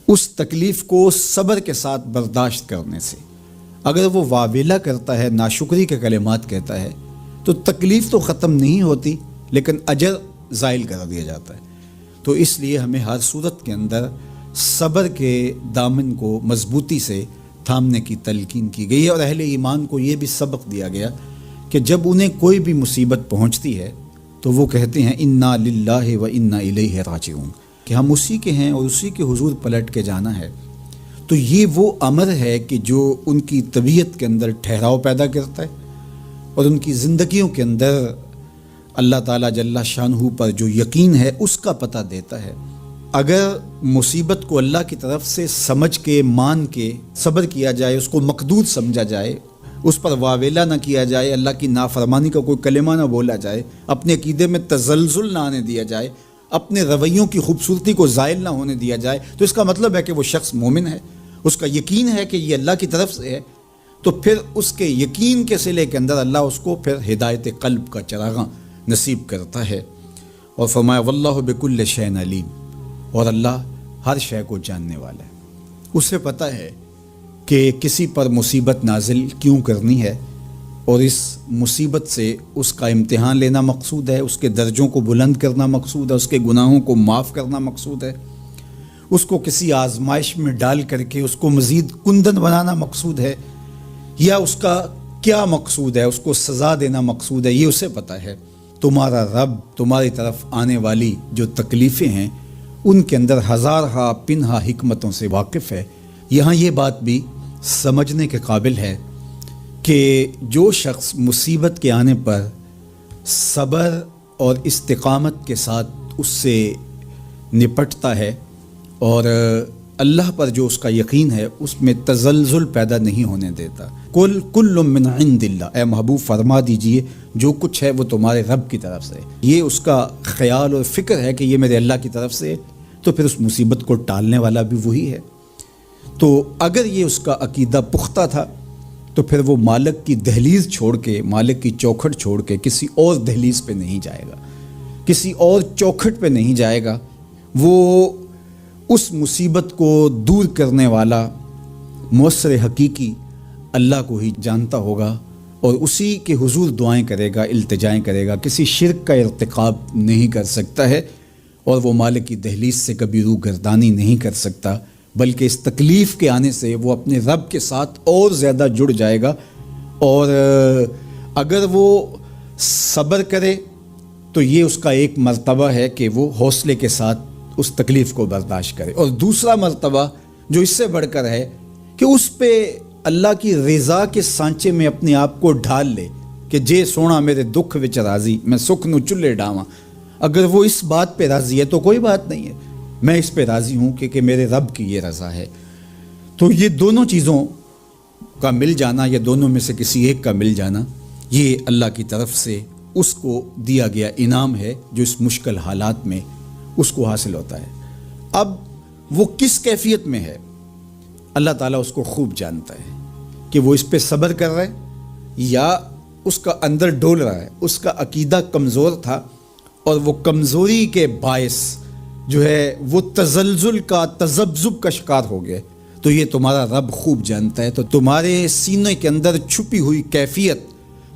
اس تکلیف کو صبر کے ساتھ برداشت کرنے سے۔ اگر وہ واویلا کرتا ہے، ناشکری کے کلمات کہتا ہے، تو تکلیف تو ختم نہیں ہوتی لیکن اجر زائل کر دیا جاتا ہے۔ تو اس لیے ہمیں ہر صورت کے اندر صبر کے دامن کو مضبوطی سے تھامنے کی تلقین کی گئی ہے، اور اہل ایمان کو یہ بھی سبق دیا گیا کہ جب انہیں کوئی بھی مصیبت پہنچتی ہے تو وہ کہتے ہیں انا للہ و انا الیہ راجعون، کہ ہم اسی کے ہیں اور اسی کے حضور پلٹ کے جانا ہے۔ تو یہ وہ امر ہے کہ جو ان کی طبیعت کے اندر ٹھہراؤ پیدا کرتا ہے اور ان کی زندگیوں کے اندر اللہ تعالیٰ جل شانہ پر جو یقین ہے اس کا پتہ دیتا ہے۔ اگر مصیبت کو اللہ کی طرف سے سمجھ کے مان کے صبر کیا جائے، اس کو مقدور سمجھا جائے، اس پر واویلا نہ کیا جائے، اللہ کی نافرمانی کا کوئی کلمہ نہ بولا جائے، اپنے عقیدے میں تزلزل نہ آنے دیا جائے، اپنے رویوں کی خوبصورتی کو زائل نہ ہونے دیا جائے، تو اس کا مطلب ہے کہ وہ شخص مومن ہے، اس کا یقین ہے کہ یہ اللہ کی طرف سے ہے۔ تو پھر اس کے یقین کے صلے کے اندر اللہ اس کو پھر ہدایت قلب کا چراغاں نصیب کرتا ہے۔ اور فرمایا واللہ بکل شیء علیم، اور اللہ ہر شے کو جاننے والا ہے، اسے پتہ ہے کہ کسی پر مصیبت نازل کیوں کرنی ہے، اور اس مصیبت سے اس کا امتحان لینا مقصود ہے، اس کے درجوں کو بلند کرنا مقصود ہے، اس کے گناہوں کو معاف کرنا مقصود ہے، اس کو کسی آزمائش میں ڈال کر کے اس کو مزید کندن بنانا مقصود ہے، یا اس کا کیا مقصود ہے، اس کو سزا دینا مقصود ہے، یہ اسے پتہ ہے۔ تمہارا رب تمہاری طرف آنے والی جو تکلیفیں ہیں ان کے اندر ہزارہا پنہا حکمتوں سے واقف ہے۔ یہاں یہ بات بھی سمجھنے کے قابل ہے کہ جو شخص مصیبت کے آنے پر صبر اور استقامت کے ساتھ اس سے نپٹتا ہے اور اللہ پر جو اس کا یقین ہے اس میں تزلزل پیدا نہیں ہونے دیتا، کل من عند اللہ، اے محبوب فرما دیجئے جو کچھ ہے وہ تمہارے رب کی طرف سے، یہ اس کا خیال اور فکر ہے کہ یہ میرے اللہ کی طرف سے، تو پھر اس مصیبت کو ٹالنے والا بھی وہی ہے۔ تو اگر یہ اس کا عقیدہ پختہ تھا تو پھر وہ مالک کی دہلیز چھوڑ کے، مالک کی چوکھٹ چھوڑ کے کسی اور دہلیز پہ نہیں جائے گا، کسی اور چوکھٹ پہ نہیں جائے گا، وہ اس مصیبت کو دور کرنے والا مؤثر حقیقی اللہ کو ہی جانتا ہوگا اور اسی کے حضور دعائیں کرے گا، التجائیں کرے گا، کسی شرک کا ارتکاب نہیں کر سکتا ہے، اور وہ مالک کی دہلیز سے کبھی روح گردانی نہیں کر سکتا، بلکہ اس تکلیف کے آنے سے وہ اپنے رب کے ساتھ اور زیادہ جڑ جائے گا۔ اور اگر وہ صبر کرے تو یہ اس کا ایک مرتبہ ہے کہ وہ حوصلے کے ساتھ اس تکلیف کو برداشت کرے، اور دوسرا مرتبہ جو اس سے بڑھ کر ہے کہ اس پہ اللہ کی رضا کے سانچے میں اپنے آپ کو ڈھال لے کہ جے سونا میرے دکھ وچ راضی، میں سکھ نو چلے ڈاواں۔ اگر وہ اس بات پہ راضی ہے تو کوئی بات نہیں ہے، میں اس پہ راضی ہوں کہ میرے رب کی یہ رضا ہے۔ تو یہ دونوں چیزوں کا مل جانا، یا دونوں میں سے کسی ایک کا مل جانا، یہ اللہ کی طرف سے اس کو دیا گیا انعام ہے جو اس مشکل حالات میں اس کو حاصل ہوتا ہے۔ اب وہ کس کیفیت میں ہے اللہ تعالیٰ اس کو خوب جانتا ہے، کہ وہ اس پہ صبر کر رہا ہے یا اس کا اندر ڈول رہا ہے، اس کا عقیدہ کمزور تھا اور وہ کمزوری کے باعث جو ہے وہ تزلزل کا، تذبذب کا شکار ہو گئے، تو یہ تمہارا رب خوب جانتا ہے۔ تو تمہارے سینے کے اندر چھپی ہوئی کیفیت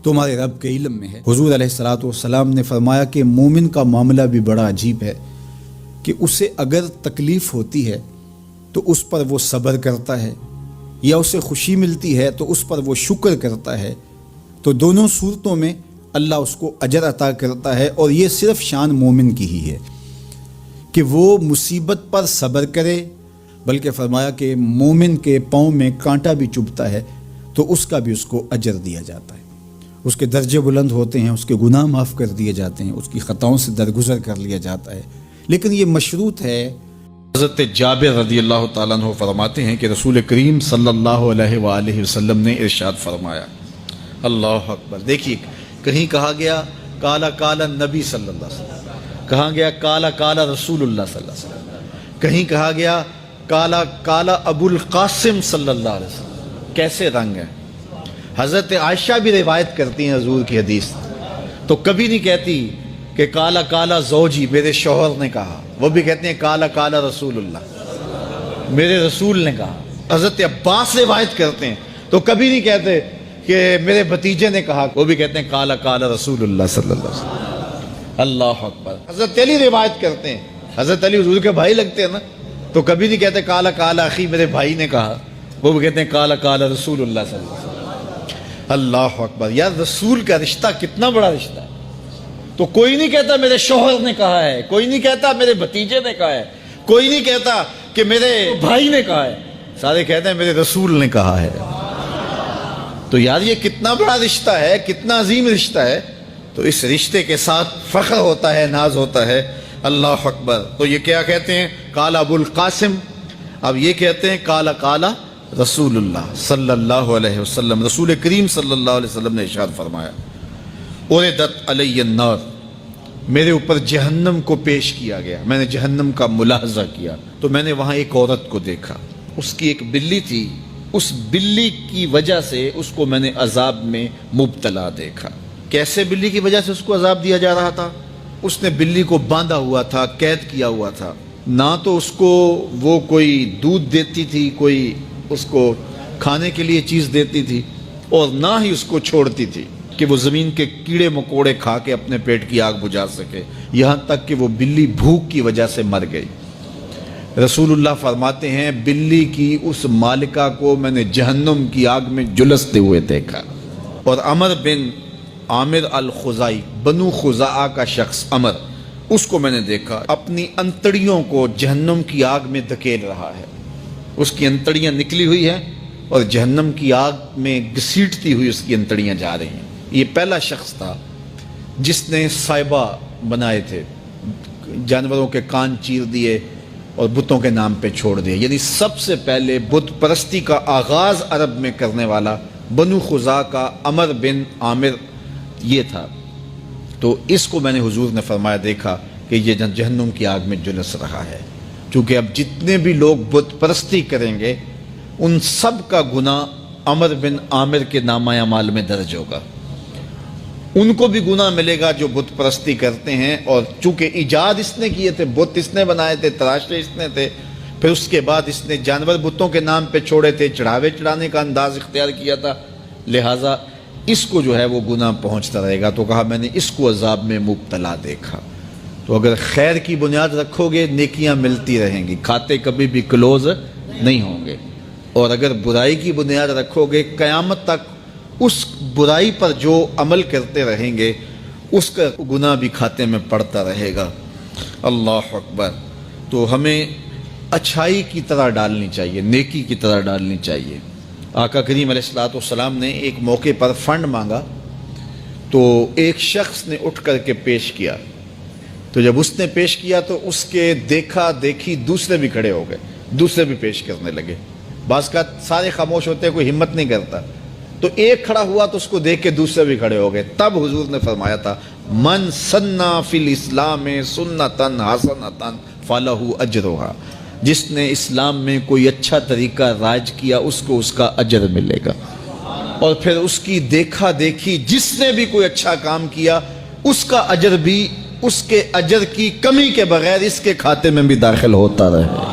تمہارے رب کے علم میں ہے۔ حضور علیہ الصلوۃ والسلام نے فرمایا کہ مومن کا معاملہ بھی بڑا عجیب ہے کہ اسے اگر تکلیف ہوتی ہے تو اس پر وہ صبر کرتا ہے، یا اسے خوشی ملتی ہے تو اس پر وہ شکر کرتا ہے، تو دونوں صورتوں میں اللہ اس کو اجر عطا کرتا ہے، اور یہ صرف شان مومن کی ہی ہے کہ وہ مصیبت پر صبر کرے، بلکہ فرمایا کہ مومن کے پاؤں میں کانٹا بھی چبھتا ہے تو اس کا بھی اس کو اجر دیا جاتا ہے، اس کے درجے بلند ہوتے ہیں، اس کے گناہ معاف کر دیے جاتے ہیں، اس کی خطاؤں سے درگزر کر لیا جاتا ہے، لیکن یہ مشروط ہے۔ حضرت جابر رضی اللہ تعالیٰ عنہ فرماتے ہیں کہ رسول کریم صلی اللہ علیہ وآلہ وسلم نے ارشاد فرمایا، اللہ اکبر، دیکھیے کہیں کہا گیا کالا کالا نبی صلی اللہ علیہ وسلم، کہا گیا کالا کالا رسول اللہ صلی اللہ علیہ وسلم، کہیں کہا گیا کالا کالا ابو القاسم صلی اللہ علیہ وسلم۔ کیسے رنگ ہے۔ حضرت عائشہ بھی روایت کرتی ہیں حضور کی حدیث، تو کبھی نہیں کہتی کہ کالا کالا زوجی، میرے شوہر نے کہا، وہ بھی کہتے ہیں کالا کالا رسول اللہ۔ میرے رسول نے کہا. حضرت عباس روایت کرتے ہیں تو کبھی نہیں کہتے کہ میرے بھتیجے نے کہا, وہ بھی کہتے ہیں قال قال رسول اللہ صلی اللہ علیہ وسلم. اللہ اکبر. حضرت علی روایت کرتے ہیں, حضرت علی حضور کے بھائی لگتے ہیں نا, تو کبھی نہیں کہتے قال قال اخی, میرے بھائی نے کہا, وہ بھی کہتے ہیں قال قال رسول اللہ صلی اللہ علیہ وسلم. اللہ اکبر. یار رسول کا رشتہ کتنا بڑا رشتہ ہے. تو کوئی نہیں کہتا میرے شوہر نے کہا ہے, کوئی نہیں کہتا میرے بھتیجے نے کہا ہے, کوئی نہیں کہتا کہ میرے بھائی نے کہا ہے, سارے کہتے ہیں میرے رسول نے کہا ہے. تو یار یہ کتنا بڑا رشتہ ہے, کتنا عظیم رشتہ ہے. تو اس رشتے کے ساتھ فخر ہوتا ہے, ناز ہوتا ہے. اللہ اکبر. تو یہ کیا کہتے ہیں, قال ابو القاسم. اب یہ کہتے ہیں قال قال رسول اللہ صلی اللہ علیہ وسلم. رسول کریم صلی اللہ علیہ وسلم نے ارشاد فرمایا, اردت علی النار, میرے اوپر جہنم کو پیش کیا گیا. میں نے جہنم کا ملاحظہ کیا تو میں نے وہاں ایک عورت کو دیکھا, اس کی ایک بلی تھی. اس بلی کی وجہ سے اس کو میں نے عذاب میں مبتلا دیکھا. کیسے بلی کی وجہ سے اس کو عذاب دیا جا رہا تھا؟ اس نے بلی کو باندھا ہوا تھا, قید کیا ہوا تھا. نہ تو اس کو وہ کوئی دودھ دیتی تھی, کوئی اس کو کھانے کے لیے چیز دیتی تھی, اور نہ ہی اس کو چھوڑتی تھی کہ وہ زمین کے کیڑے مکوڑے کھا کے اپنے پیٹ کی آگ بجھا سکے. یہاں تک کہ وہ بلی بھوک کی وجہ سے مر گئی. رسول اللہ فرماتے ہیں بلی کی اس مالکہ کو میں نے جہنم کی آگ میں جلستے ہوئے دیکھا. اور عمر بن عامر الخزائی, بنو خزاعہ کا شخص عمر, اس کو میں نے دیکھا اپنی انتڑیوں کو جہنم کی آگ میں دھکیل رہا ہے. اس کی انتڑیاں نکلی ہوئی ہیں اور جہنم کی آگ میں گھسیٹتی ہوئی اس کی انتڑیاں جا رہی ہیں. یہ پہلا شخص تھا جس نے سائبہ بنائے تھے, جانوروں کے کان چیر دیے اور بتوں کے نام پہ چھوڑ دیے. یعنی سب سے پہلے بت پرستی کا آغاز عرب میں کرنے والا بنو خزاعہ کا عمر بن عامر یہ تھا. تو اس کو میں نے حضور نے فرمایا دیکھا کہ یہ جہنم کی آگ میں جلس رہا ہے. چونکہ اب جتنے بھی لوگ بت پرستی کریں گے ان سب کا گناہ عمر بن عامر کے نامہ اعمال میں درج ہوگا. ان کو بھی گناہ ملے گا جو بت پرستی کرتے ہیں. اور چونکہ ایجاد اس نے کیے تھے, بت اس نے بنائے تھے, تراشے اس نے تھے, پھر اس کے بعد اس نے جانور بتوں کے نام پہ چھوڑے تھے, چڑھاوے چڑھانے کا انداز اختیار کیا تھا, لہٰذا اس کو جو ہے وہ گناہ پہنچتا رہے گا. تو کہا میں نے اس کو عذاب میں مبتلا دیکھا. تو اگر خیر کی بنیاد رکھو گے نیکیاں ملتی رہیں گی, کھاتے کبھی بھی کلوز نہیں ہوں گے. اور اگر برائی کی بنیاد رکھو گے قیامت تک اس برائی پر جو عمل کرتے رہیں گے اس کا گناہ بھی کھاتے میں پڑتا رہے گا. اللہ اکبر. تو ہمیں اچھائی کی طرح ڈالنی چاہیے, نیکی کی طرح ڈالنی چاہیے. آقا کریم علیہ الصلوۃ والسلام نے ایک موقع پر فنڈ مانگا تو ایک شخص نے اٹھ کر کے پیش کیا. تو جب اس نے پیش کیا تو اس کے دیکھا دیکھی دوسرے بھی کھڑے ہو گئے, دوسرے بھی پیش کرنے لگے. بعض کا سارے خاموش ہوتے ہیں, کوئی ہمت نہیں کرتا. تو ایک کھڑا ہوا تو اس کو دیکھ کے دوسرے بھی کھڑے ہو گئے. تب حضور نے فرمایا تھا من سنّا فی الاسلام سنتن حسنتن فلہ اجرھا, جس نے اسلام میں کوئی اچھا طریقہ رائج کیا اس کو اس کا اجر ملے گا. اور پھر اس کی دیکھا دیکھی جس نے بھی کوئی اچھا کام کیا اس کا اجر بھی اس کے اجر کی کمی کے بغیر اس کے کھاتے میں بھی داخل ہوتا رہے.